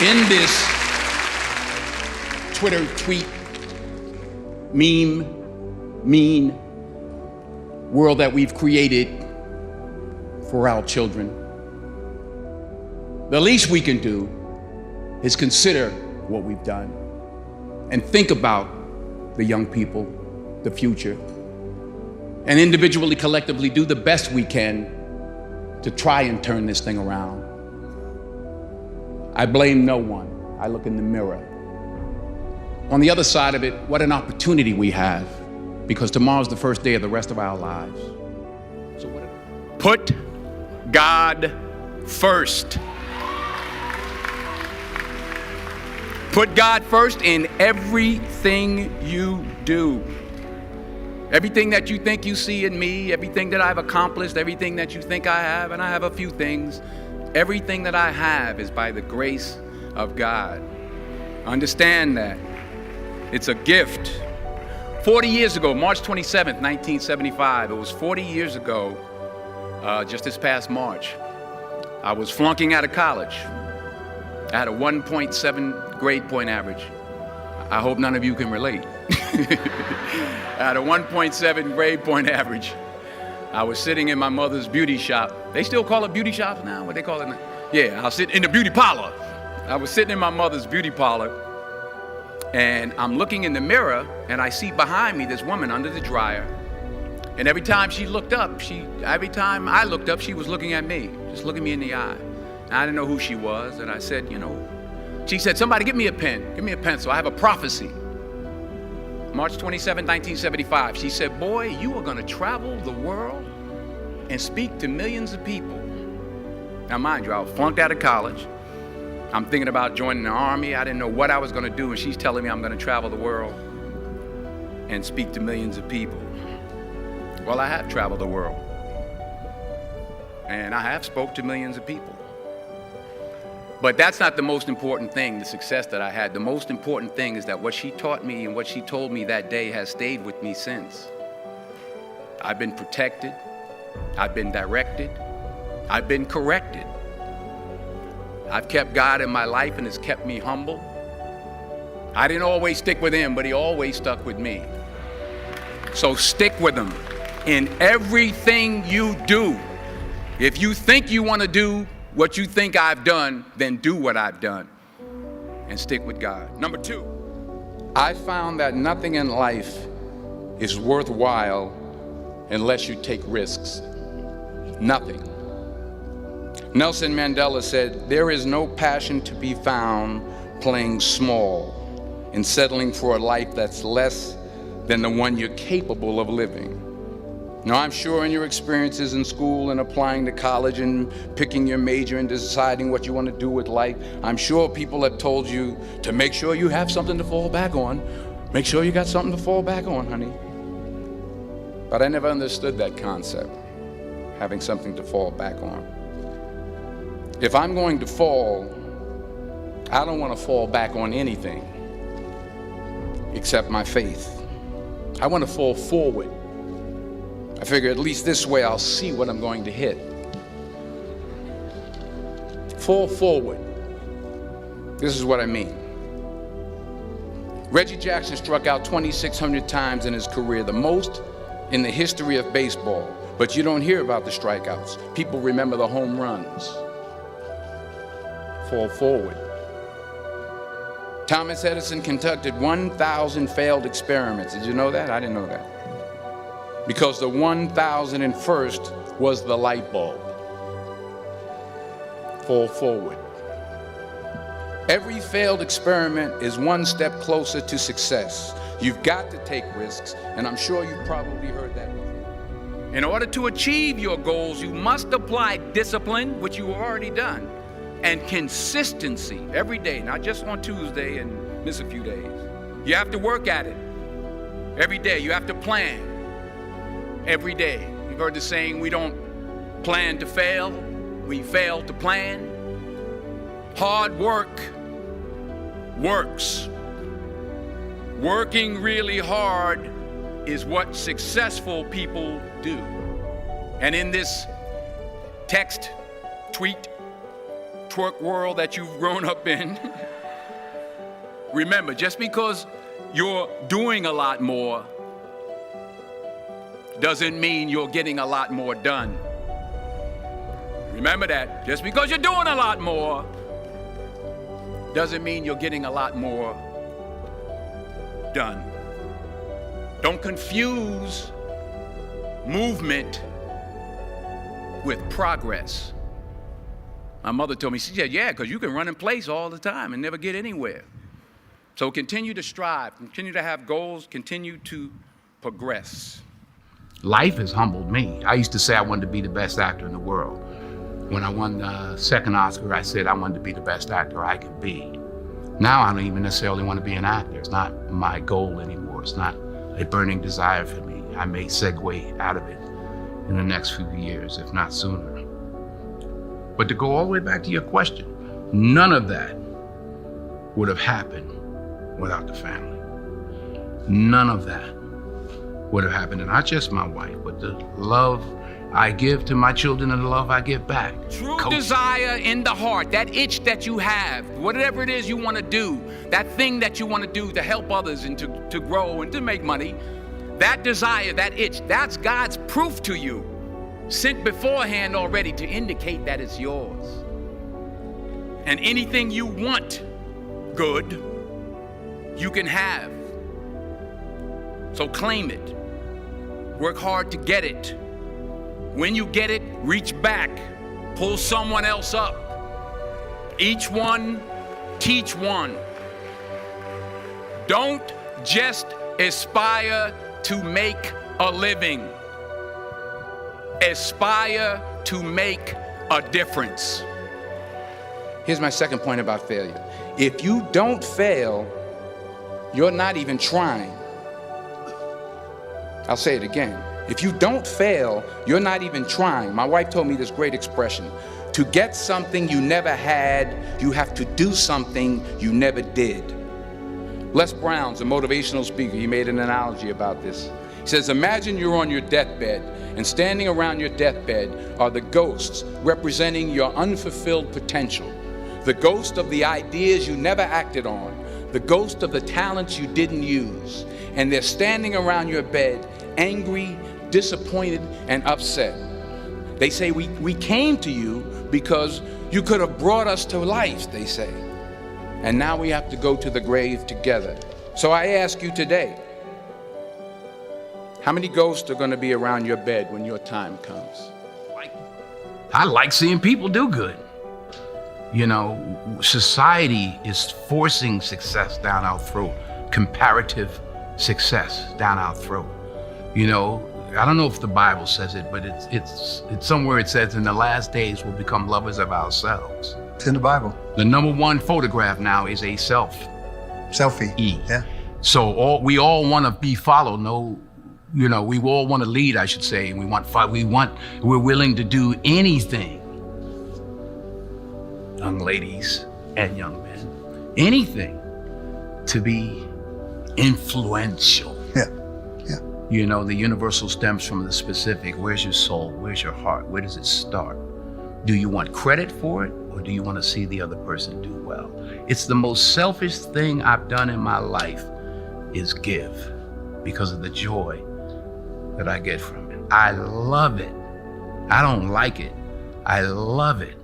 In this Twitter tweet, meme, mean world that we've created for our children, the least we can do is consider what we've done and think about the young people, the future, and individually, collectively do the best we can to try and turn this thing around. I blame no one. I look in the mirror. On the other side of it, what an opportunity we have, because tomorrow's the first day of the rest of our lives. So put God first. Put God first in everything you do. Everything that you think you see in me, everything that I've accomplished, everything that you think I have, and I have a few things, everything that I have is by the grace of God. Understand that. It's a gift. 40 years ago, March 27th, 1975, it was 40 years ago, just this past March, I was flunking out of college. I had a 1.7 grade point average. I hope none of you can relate. I had a 1.7 grade point average. I was sitting in my mother's beauty shop. They still call it beauty shops now? What they call it now? Yeah, I was sitting in the beauty parlor. I was sitting in my mother's beauty parlor, and I'm looking in the mirror, and I see behind me this woman under the dryer. And every time she looked up, every time I looked up, she was looking at me, just looking me in the eye. And I didn't know who she was, and I said, she said, somebody give me a pen, give me a pencil, I have a prophecy. March 27, 1975, she said, boy, you are gonna travel the world and speak to millions of people. Now mind you, I was flunked out of college. I'm thinking about joining the army. I didn't know what I was gonna do, and she's telling me I'm gonna travel the world and speak to millions of people. Well, I have traveled the world, and I have spoke to millions of people. But that's not the most important thing, the success that I had. The most important thing is that what she taught me and what she told me that day has stayed with me since. I've been protected, I've been directed, I've been corrected. I've kept God in my life, and it's kept me humble. I didn't always stick with him, but he always stuck with me. So stick with him in everything you do. If you think you want to do what you think I've done, then do what I've done and stick with God. Number 2, I found that nothing in life is worthwhile unless you take risks. Nothing. Nelson Mandela said, there is no passion to be found playing small and settling for a life that's less than the one you're capable of living. Now, I'm sure in your experiences in school and applying to college and picking your major and deciding what you want to do with life, I'm sure people have told you to make sure you have something to fall back on. Make sure you got something to fall back on, honey. But I never understood that concept, having something to fall back on. If I'm going to fall, I don't want to fall back on anything except my faith. I want to fall forward. I figure at least this way I'll see what I'm going to hit. Fall forward. This is what I mean. Reggie Jackson struck out 2,600 times in his career, the most in the history of baseball. But you don't hear about the strikeouts. People remember the home runs. Fall forward. Thomas Edison conducted 1,000 failed experiments. Did you know that? I didn't know that. Because the 1,001st was the light bulb. Fall forward. Every failed experiment is one step closer to success. You've got to take risks, and I'm sure you've probably heard that before. In order to achieve your goals, you must apply discipline, which you have already done, and consistency every day, not just on Tuesday and miss a few days. You have to work at it every day. You have to plan every day. You've heard the saying, we don't plan to fail, we fail to plan. Hard work works. Working really hard is what successful people do. And in this text, tweet, twerk world that you've grown up in. Remember, just because you're doing a lot more doesn't mean you're getting a lot more done. Remember that. Just because you're doing a lot more doesn't mean you're getting a lot more done. Don't confuse movement with progress. My mother told me, she said, yeah, because you can run in place all the time and never get anywhere. So continue to strive, continue to have goals, continue to progress. Life has humbled me. I used to say I wanted to be the best actor in the world. When I won the second Oscar, I said I wanted to be the best actor I could be. Now I don't even necessarily want to be an actor. It's not my goal anymore. It's not a burning desire for me. I may segue out of it in the next few years, if not sooner. But to go all the way back to your question, none of that would have happened without the family. None of that would have happened, and not just my wife, but the love I give to my children and the love I give back. True desire in the heart, that itch that you have, whatever it is you want to do, that thing that you want to do to help others and to grow and to make money, that desire, that itch, that's God's proof to you, sent beforehand already to indicate that it's yours. And anything you want good, you can have. So claim it. Work hard to get it. When you get it, reach back. Pull someone else up. Each one, teach one. Don't just aspire to make a living. Aspire to make a difference. Here's my second point about failure. If you don't fail, you're not even trying. I'll say it again. If you don't fail, you're not even trying. My wife told me this great expression. To get something you never had, you have to do something you never did. Les Brown's a motivational speaker. He made an analogy about this. He says, imagine you're on your deathbed, and standing around your deathbed are the ghosts representing your unfulfilled potential. The ghost of the ideas you never acted on. The ghost of the talents you didn't use. And they're standing around your bed, angry, disappointed, and upset. They say, we came to you because you could have brought us to life, they say. And now we have to go to the grave together. So I ask you today, how many ghosts are going to be around your bed when your time comes? I like seeing people do good. You know, society is forcing success down our throat, comparative success down our throat. You know, I don't know if the Bible says it, but it's somewhere it says in the last days we'll become lovers of ourselves. It's in the Bible. The number one photograph now is a Selfie. Yeah. So we all want to be followed. We all want to lead, I should say, and we're willing to do anything. Young ladies and young men, anything to be influential. Yeah. You know, the universal stems from the specific. Where's your soul? Where's your heart? Where does it start? Do you want credit for it, or do you want to see the other person do well? It's the most selfish thing I've done in my life is give, because of the joy that I get from it. I love it. I don't like it. I love it.